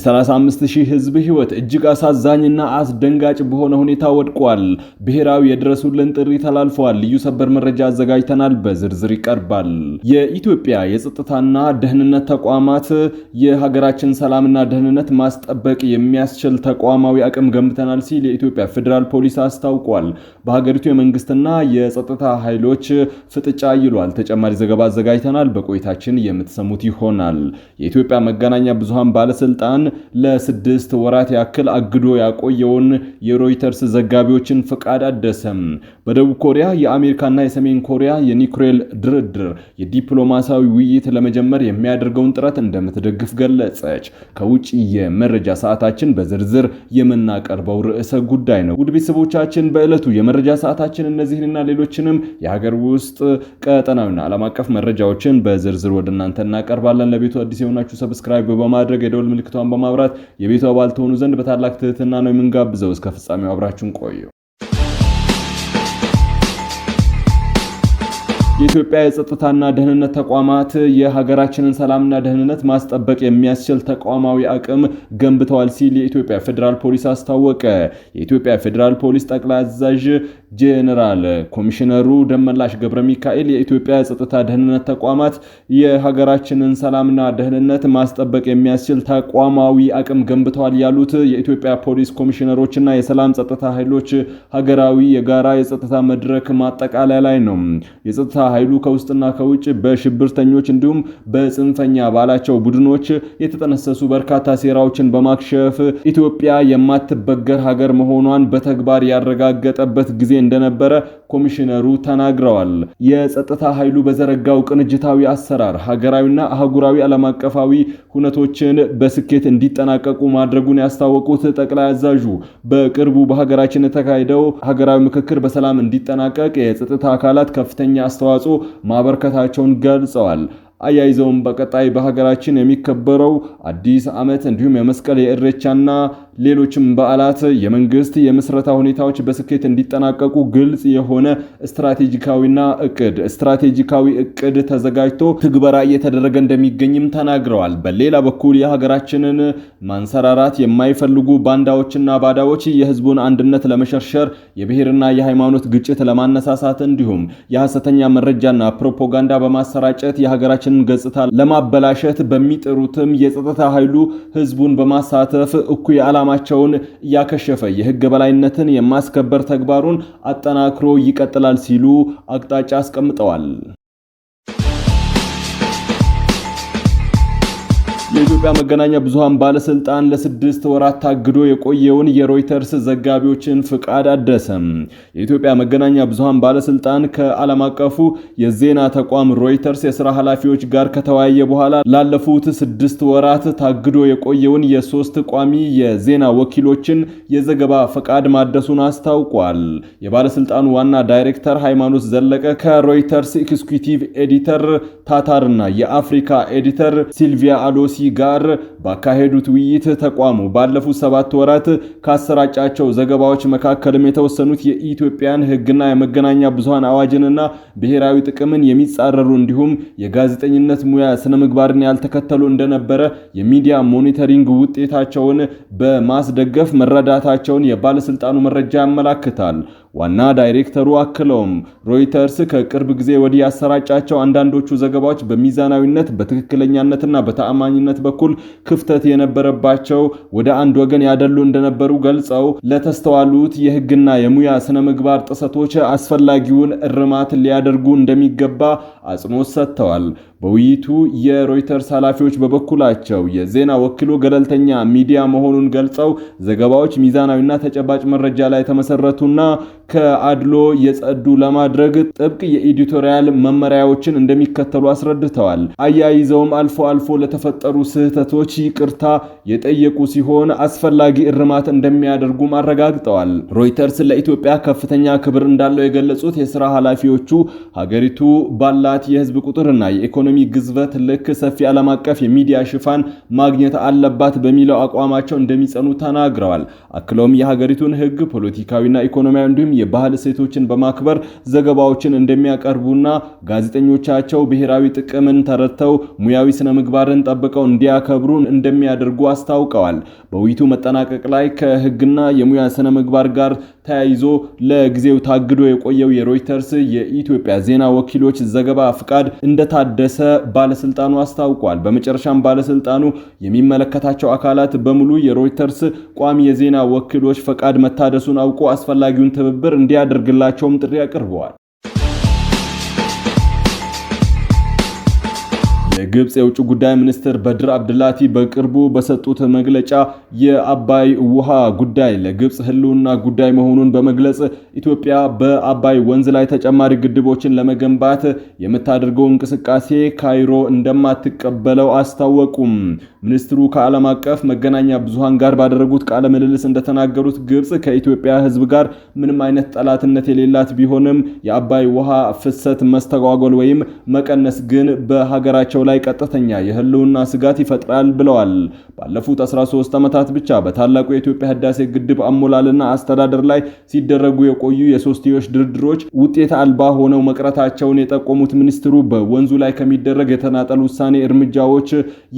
የ35000 ህዝብ ህይወት እጅግ አሳዛኝና አስደንጋጭ በሆነ ሁኔታ ወድቋል። ብሔራዊ የድረሱልን ጥሪ ተላልፏል። ልዩ ሰበር መረጃ አዘጋጅተናል፣ በዝርዝር ይቀርባል። የኢትዮጵያ የጸጥታና ደህንነት ተቋማት የሀገራችን ሰላምና ደህንነት ማስጠበቅ የሚያስችል ተቋማዊ አቅም ገንብተናል ሲል የኢትዮጵያ ፌደራል ፖሊስ አስታውቋል። በሀገሪቱ የመንግስትና የጸጥታ ኃይሎች ፍጥጫ ይሏል። ተጨማሪ ዘገባ አዘጋጅተናል፣ በቆይታችን የምትሰሙት ይሆናል። የኢትዮጵያ መገናኛ ብዙሃን ባለስልጣን ለ6 ወራት ያክል አግዶ ያቆየውን የሮይተርስ ዘጋቢዎችን ፍቃድ አደሰም። በደቡብ ኮሪያ የአሜሪካና የሰሜን ኮሪያ የኒውክሌር ድርድር የዲፕሎማሲያዊ ውይይት ለመጀመር የሚያደርገውን ጥረት እንደምትደግፍ ገለጸች። ከውጭ የመረጃ ሰዓታችን በዝርዝር የምናቀርበው ርዕሰ ጉዳይ ነው። ውድ ቤተሰቦቻችን በዕለቱ የመረጃ ሰዓታችን እነዚህንና ሌሎችንም የሀገር ውስጥ ቀጠናዊና ዓለም አቀፍ መረጃዎችን በዝርዝር ወደ እናንተ እናቀርባለን። ለቤቱ አዲስ የሆናችሁ ሰብስክራይብ በማድረግ የደወል ምልክቷን በማብራት የቤቱ አባል ትሆኑ ዘንድ በታላቅ ትህትና ነው የምንጋብዘው። እስከ ፍጻሜው አብራችሁን ቆዩ። የኢትዮጵያ የጸጥታና ደህንነት ተቋማት የሀገራችንን ሰላምና ደህንነት ማስጠበቅ የሚያስችል ተቋማዊ አቅም ገንብተዋል ሲል የኢትዮጵያ ፌደራል ፖሊስ አስታወቀ። የኢትዮጵያ ፌደራል ፖሊስ ጠቅላይ አዛዥ ጄኔራል ኮሚሽነሩ ደመላሽ ገብረ ሚካኤል የኢትዮጵያ የጸጥታ ደህንነት ተቋማት የሀገራችንን ሰላምና ደህንነት ማስጠበቅ የሚያስችል ተቋማዊ አቅም ገንብተዋል ያሉት የኢትዮጵያ ፖሊስ ኮሚሽነሮችና የሰላም ጸጥታ ኃይሎች ሀገራዊ የጋራ የጸጥታ መድረክ ማጠቃለያ ላይ ነው። የጸጥታ ኃይሉ ከውስጥና ከውጭ በሽብርተኞች እንዲሁም በጽንፈኛ ባላቸው ቡድኖች የተጠነሰሱ በርካታ ሴራዎችን በማክሸፍ ኢትዮጵያ የማትበገር ሀገር መሆኗን በተግባር ያረጋገጠበት ጊዜ እንደነበረ ኮሚሽነሩ ተናግረዋል። የጸጥታ ኃይሉ በዘረጋው ቅንጅታዊ አሰራር ሀገራዊና አህጉራዊ ዓለም አቀፋዊ ሁነቶችን በስኬት እንዲጠናቀቁ ማድረጉን ያስታወቁት ጠቅላይ አዛዡ በቅርቡ በሀገራችን የተካሄደው ሀገራዊ ምክክር በሰላም እንዲጠናቀቅ የጸጥታ አካላት ከፍተኛ አስተዋጽኦ ማበርከታቸውን ገልጸዋል። አያይዘውም በቀጣይ በሀገራችን የሚከበረው አዲስ ዓመት እንዲሁም የመስቀል የኢሬቻና ሌሎችም በዓላት የመንግስት የምስረታ ሁኔታዎች በስኬት እንዲጠናቀቁ ግልጽ የሆነ ስትራቴጂካዊ እቅድ ተዘጋጅቶ ትግበራ እየተደረገ እንደሚገኝም ተናግረዋል። በሌላ በኩል የሀገራችንን ማንሰራራት የማይፈልጉ ባንዳዎችና ባዳዎች የህዝቡን አንድነት ለመሸርሸር የብሔርና የሃይማኖት ግጭት ለማነሳሳት እንዲሁም የሐሰተኛ መረጃና ፕሮፓጋንዳ በማሰራጨት የሀገራችን ገጽታ ለማበላሸት በሚጥሩትም የጸጥታ ኃይሉ ህዝቡን በማሳተፍ እኩይ ዓላማቸውን ያከሸፈ የህግ በላይነትን የማስከበር ተግባሩን አጠናክሮ ይቀጥላል ሲሉ አቅጣጫ አስቀምጠዋል። የኢትዮጵያ መገናኛ ብዙሃን ባለስልጣን ለ6 ወራት ታግዶ የቆየውን የሮይተርስ ዘጋቢዎችን ፍቃድ አደሰም። የኢትዮጵያ መገናኛ ብዙሃን ባለስልጣን ከዓለም አቀፉ የዜና ተቋም ሮይተርስ የሥራ ኃላፊዎች ጋር ከተወያየ በኋላ ላለፉት 6 ወራት ታግዶ የቆየውን የ3 ቋሚ የዜና ወኪሎችን የዘገባ ፍቃድ ማደሱን አስታውቋል። የባለስልጣኑ ዋና ዳይሬክተር ሃይማኖት ዘለቀ ከሮይተርስ ኤክስኪዩቲቭ ኤዲተር ታታርና የአፍሪካ ኤዲተር ሲልቪያ አሎሲ ጋር ባካሄዱት ውይይት ተቋሙ ባለፉት 7 ወራት ካሰራጫቸው ዘገባዎች መካከልም የተወሰኑት የኢትዮጵያን ሕግና የመገናኛ ብዙሃን አዋጅንና ብሔራዊ ጥቅምን የሚጻረሩ እንዲሁም የጋዜጠኝነት ሙያ ስነ ምግባርን ያልተከተሉ እንደነበረ የሚዲያ ሞኒተሪንግ ውጤታቸውን በማስደገፍ መረዳታቸውን የባለስልጣኑ መረጃ ያመለክታል። ዋና ዳይሬክተሩ አክለውም ሮይተርስ ከቅርብ ጊዜ ወዲህ ያሰራጫቸው አንዳንዶቹ ዘገባዎች በሚዛናዊነት በትክክለኛነትና በተአማኝነት በኩል ክፍተት የነበረባቸው ወደ አንድ ወገን ያደሉ እንደነበሩ ገልጸው ለተስተዋሉት የሕግና የሙያ ስነ ምግባር ጥሰቶች አስፈላጊውን እርማት ሊያደርጉ እንደሚገባ አጽንኦት ሰጥተዋል። በውይይቱ የሮይተርስ ኃላፊዎች በበኩላቸው የዜና ወኪሉ ገለልተኛ ሚዲያ መሆኑን ገልጸው ዘገባዎች ሚዛናዊና ተጨባጭ መረጃ ላይ ተመሰረቱና ከአድሎ የጸዱ ለማድረግ ጥብቅ የኤዲቶሪያል መመሪያዎችን እንደሚከተሉ አስረድተዋል። አያይዘውም አልፎ አልፎ ለተፈጠሩ ስህተቶች ይቅርታ የጠየቁ ሲሆን አስፈላጊ እርማት እንደሚያደርጉም አረጋግጠዋል። ሮይተርስ ለኢትዮጵያ ከፍተኛ ክብር እንዳለው የገለጹት የሥራ ኃላፊዎቹ ሀገሪቱ ባላት የህዝብ ቁጥርና የኢኮኖሚ ግዝበት ልክ ሰፊ ዓለም አቀፍ የሚዲያ ሽፋን ማግኘት አለባት በሚለው አቋማቸው እንደሚጸኑ ተናግረዋል። አክለውም የሀገሪቱን ህግ፣ ፖለቲካዊና ኢኮኖሚያዊ እንዲሁም የባህል እሴቶችን በማክበር ዘገባዎችን እንደሚያቀርቡና ጋዜጠኞቻቸው ብሔራዊ ጥቅምን ተረድተው ሙያዊ ስነ ምግባርን ጠብቀው እንዲያከብሩ እንደሚያደርጉ አስታውቀዋል። በውይይቱ መጠናቀቅ ላይ ከህግና የሙያ ስነ ምግባር ጋር ተያይዞ ለጊዜው ታግዶ የቆየው የሮይተርስ የኢትዮጵያ ዜና ወኪሎች ዘገባ ፍቃድ እንደታደሰ ባለስልጣኑ አስታውቋል። በመጨረሻም ባለስልጣኑ የሚመለከታቸው አካላት በሙሉ የሮይተርስ ቋሚ የዜና ወኪሎች ፍቃድ መታደሱን አውቆ አስፈላጊውን ትብብር እንዲያደርግላቸውም ጥሪ አቅርበዋል። የግብጽ የውጭ ጉዳይ ሚኒስትር በድር አብድላቲ በቅርቡ በሰጡት መግለጫ የአባይ ውሃ ጉዳይ ለግብጽ ህልውና ጉዳይ መሆኑን በመግለጽ ኢትዮጵያ በአባይ ወንዝ ላይ ተጨማሪ ግድቦችን ለመገንባት የምታደርገው እንቅስቃሴ ካይሮ እንደማትቀበለው አስታወቁም። ሚኒስትሩ ከዓለም አቀፍ መገናኛ ብዙሃን ጋር ባደረጉት ቃለ ምልልስ እንደተናገሩት ግብጽ ከኢትዮጵያ ህዝብ ጋር ምንም አይነት ጠላትነት የሌላት ቢሆንም የአባይ ውሃ ፍሰት መስተጓጎል ወይም መቀነስ ግን በሀገራቸው ላይ ቀጥተኛ የህልውና ስጋት ይፈጥራል ብለዋል። ባለፉት 13 ዓመታት ብቻ በታላቁ የኢትዮጵያ ህዳሴ ግድብ አሞላልና አስተዳደር ላይ ሲደረጉ የቆዩ የሶስትዮሽ ድርድሮች ውጤት አልባ ሆነው መቅረታቸውን የጠቆሙት ሚኒስትሩ በወንዙ ላይ ከሚደረግ የተናጠል ውሳኔ እርምጃዎች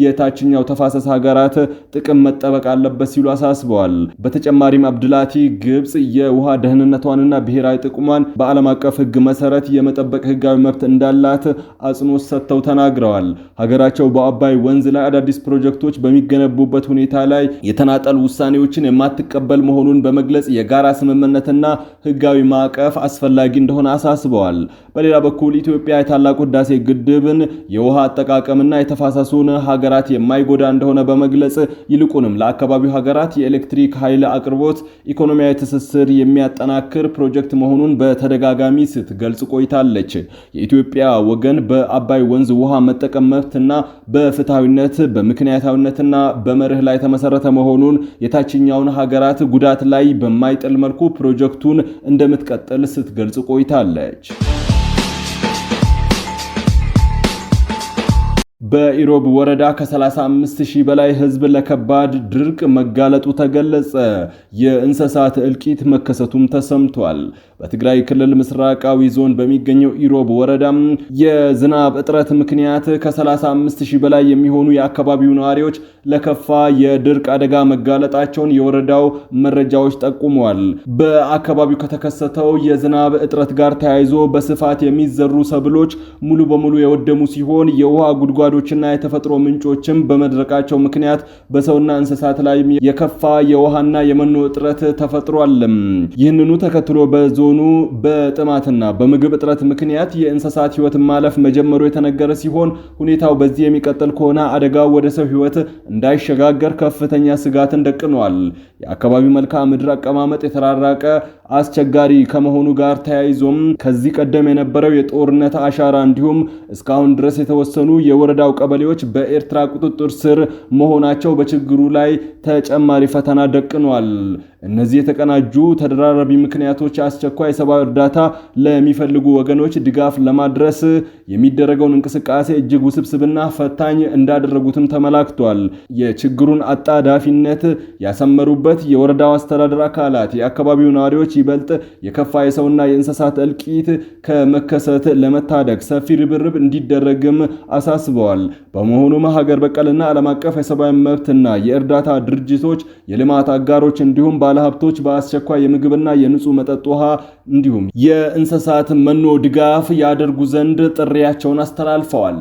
የታችኛው ተፋሰስ ሀገራት ጥቅም መጠበቅ አለበት ሲሉ አሳስበዋል። በተጨማሪም አብድላቲ ግብጽ የውሃ ደህንነቷንና ብሔራዊ ጥቅሟን በዓለም አቀፍ ህግ መሰረት የመጠበቅ ህጋዊ መብት እንዳላት አጽንኦት ሰጥተው ተናግረዋል። ሀገራቸው በአባይ ወንዝ ላይ አዳዲስ ፕሮጀክቶች በሚገነቡበት ሁኔታ ላይ የተናጠል ውሳኔዎችን የማትቀበል መሆኑን በመግለጽ የጋራ ስምምነትና ህጋዊ ማዕቀፍ አስፈላጊ እንደሆነ አሳስበዋል። በሌላ በኩል ኢትዮጵያ የታላቁ ህዳሴ ግድብን የውሃ አጠቃቀምና የተፋሰሱን ሀገራት የማይጎዳ እንደሆነ በመግለጽ ይልቁንም ለአካባቢው ሀገራት የኤሌክትሪክ ኃይል አቅርቦት ኢኮኖሚያዊ ትስስር የሚያጠናክር ፕሮጀክት መሆኑን በተደጋጋሚ ስትገልጽ ቆይታለች። የኢትዮጵያ ወገን በአባይ ወንዝ ውሃ መጠቀም መብትና በፍትሃዊነት በምክንያታዊነትና በመርህ ላይ ተመሰረተ መሆኑን የታችኛውን ሀገራት ጉዳት ላይ በማይጥል መልኩ ፕሮጀክቱን እንደምትቀጥል ስትገልጽ ቆይታለች። በኢሮብ ወረዳ ከ35,000 በላይ ህዝብ ለከባድ ድርቅ መጋለጡ ተገለጸ። የእንስሳት እልቂት መከሰቱም ተሰምቷል። በትግራይ ክልል ምስራቃዊ ዞን በሚገኘው ኢሮብ ወረዳም የዝናብ እጥረት ምክንያት ከ35,000 በላይ የሚሆኑ የአካባቢው ነዋሪዎች ለከፋ የድርቅ አደጋ መጋለጣቸውን የወረዳው መረጃዎች ጠቁመዋል። በአካባቢው ከተከሰተው የዝናብ እጥረት ጋር ተያይዞ በስፋት የሚዘሩ ሰብሎች ሙሉ በሙሉ የወደሙ ሲሆን የውሃ ጉድጓዶችና የተፈጥሮ ምንጮችም በመድረቃቸው ምክንያት በሰውና እንስሳት ላይ የከፋ የውሃና የመኖ እጥረት ተፈጥሯል። ይህንኑ ተከትሎ በዞኑ በጥማትና በምግብ እጥረት ምክንያት የእንስሳት ህይወት ማለፍ መጀመሩ የተነገረ ሲሆን ሁኔታው በዚህ የሚቀጥል ከሆነ አደጋው ወደ ሰው ህይወት እንዳይሸጋገር ከፍተኛ ስጋትን ደቅኗል። የአካባቢው መልክዓ ምድር አቀማመጥ የተራራቀ አስቸጋሪ ከመሆኑ ጋር ተያይዞም ከዚህ ቀደም የነበረው የጦርነት አሻራ እንዲሁም እስካሁን ድረስ የተወሰኑ የወረዳው ቀበሌዎች በኤርትራ ቁጥጥር ስር መሆናቸው በችግሩ ላይ ተጨማሪ ፈተና ደቅኗል። እነዚህ የተቀናጁ ተደራራቢ ምክንያቶች አስቸኳይ ሰብአዊ እርዳታ ለሚፈልጉ ወገኖች ድጋፍ ለማድረስ የሚደረገውን እንቅስቃሴ እጅግ ውስብስብና ፈታኝ እንዳደረጉትም ተመላክቷል። የችግሩን አጣዳፊነት ያሰመሩበት የወረዳው አስተዳደር አካላት የአካባቢው ነዋሪዎች ይበልጥ የከፋ የሰውና የእንስሳት እልቂት ከመከሰት ለመታደግ ሰፊ ርብርብ እንዲደረግም አሳስበዋል። በመሆኑም ሀገር በቀልና ዓለም አቀፍ የሰብአዊ መብትና የእርዳታ ድርጅቶች፣ የልማት አጋሮች እንዲሁም ባለሀብቶች በአስቸኳይ የምግብና የንጹህ መጠጥ ውሃ እንዲሁም የእንስሳት መኖ ድጋፍ ያደርጉ ዘንድ ጥሪያቸውን አስተላልፈዋል።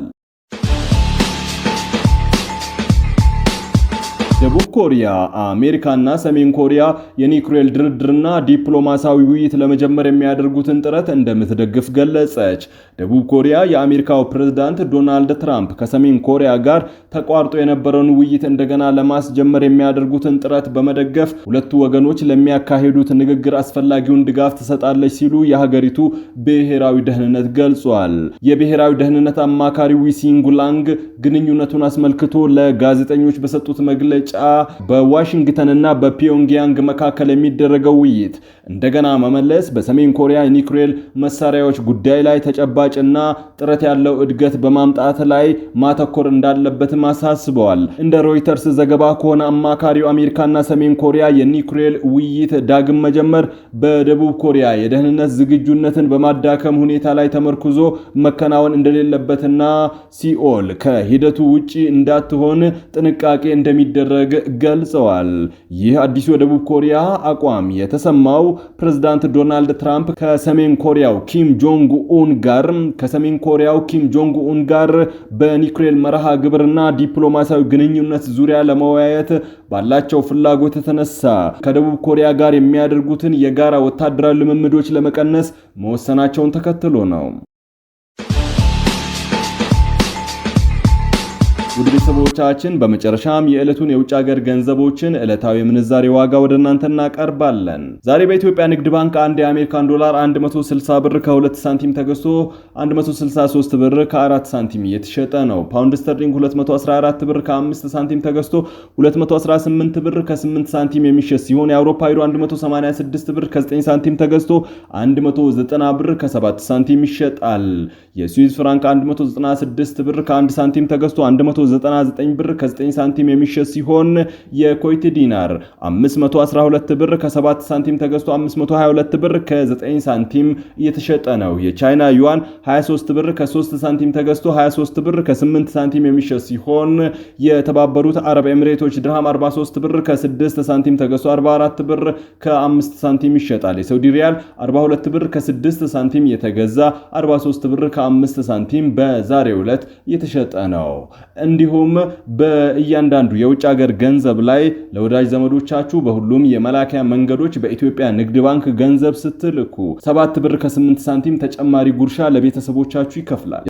ደቡብ ኮሪያ፣ አሜሪካና ሰሜን ኮሪያ የኒውክሌር ድርድርና ዲፕሎማሲያዊ ውይይት ለመጀመር የሚያደርጉትን ጥረት እንደምትደግፍ ገለጸች። ደቡብ ኮሪያ የአሜሪካው ፕሬዝዳንት ዶናልድ ትራምፕ ከሰሜን ኮሪያ ጋር ተቋርጦ የነበረውን ውይይት እንደገና ለማስጀመር የሚያደርጉትን ጥረት በመደገፍ ሁለቱ ወገኖች ለሚያካሂዱት ንግግር አስፈላጊውን ድጋፍ ትሰጣለች ሲሉ የሀገሪቱ ብሔራዊ ደህንነት ገልጿል። የብሔራዊ ደህንነት አማካሪ ዊሲንጉላንግ ግንኙነቱን አስመልክቶ ለጋዜጠኞች በሰጡት መግለጫ በዋሽንግተንና በፒዮንግያንግ መካከል የሚደረገው ውይይት እንደገና መመለስ በሰሜን ኮሪያ የኒውክሌር መሳሪያዎች ጉዳይ ላይ ተጨባጭና ጥረት ያለው እድገት በማምጣት ላይ ማተኮር እንዳለበትም አሳስበዋል። እንደ ሮይተርስ ዘገባ ከሆነ አማካሪው አሜሪካና ሰሜን ኮሪያ የኒውክሌር ውይይት ዳግም መጀመር በደቡብ ኮሪያ የደህንነት ዝግጁነትን በማዳከም ሁኔታ ላይ ተመርኩዞ መከናወን እንደሌለበትና ሲኦል ከሂደቱ ውጪ እንዳትሆን ጥንቃቄ እንደሚደረግ እንደሚደረግ ገልጸዋል። ይህ አዲሱ የደቡብ ኮሪያ አቋም የተሰማው ፕሬዝዳንት ዶናልድ ትራምፕ ከሰሜን ኮሪያው ኪም ጆንግ ኡን ጋር በኒውክሌር መርሃ ግብርና ዲፕሎማሲያዊ ግንኙነት ዙሪያ ለመወያየት ባላቸው ፍላጎት የተነሳ ከደቡብ ኮሪያ ጋር የሚያደርጉትን የጋራ ወታደራዊ ልምምዶች ለመቀነስ መወሰናቸውን ተከትሎ ነው። ውድ ቤተሰቦቻችን በመጨረሻም የዕለቱን የውጭ ሀገር ገንዘቦችን ዕለታዊ ምንዛሬ ዋጋ ወደ እናንተ እናቀርባለን። ዛሬ በኢትዮጵያ ንግድ ባንክ አንድ የአሜሪካን ዶላር 160 ብር ከ2 ሳንቲም ተገዝቶ 163 ብር ከ4 ሳንቲም እየተሸጠ ነው። ፓውንድ ስተርሊንግ 214 ብር ከ5 ሳንቲም ተገዝቶ 218 ብር ከ8 ሳንቲም የሚሸጥ ሲሆን የአውሮፓ ዩሮ 186 ብር ከ9 ሳንቲም ተገዝቶ 190 ብር ከ7 ሳንቲም ይሸጣል። የስዊዝ ፍራንክ 196 ብር ከ1 ሳንቲም ተገዝቶ 199 ብር ከ9 ሳንቲም የሚሸጥ ሲሆን የኩዌት ዲናር 512 ብር ከ7 ሳንቲም ተገዝቶ 522 ብር ከ9 ሳንቲም እየተሸጠ ነው። የቻይና ዩዋን 23 ብር ከ3 ሳንቲም ተገዝቶ 23 ብር ከ8 ሳንቲም የሚሸጥ ሲሆን የተባበሩት አረብ ኤሚሬቶች ድርሃም 43 ብር ከ6 ሳንቲም ተገዝቶ 44 ብር ከ5 ሳንቲም ይሸጣል። የሳውዲ ሪያል 42 ብር ከ6 ሳንቲም የተገዛ 43 ብር ከ5 ሳንቲም በዛሬው ዕለት እየተሸጠ ነው። እንዲሁም በእያንዳንዱ የውጭ ሀገር ገንዘብ ላይ ለወዳጅ ዘመዶቻችሁ በሁሉም የመላኪያ መንገዶች በኢትዮጵያ ንግድ ባንክ ገንዘብ ስትልኩ 7 ብር ከ8 ሳንቲም ተጨማሪ ጉርሻ ለቤተሰቦቻችሁ ይከፍላል።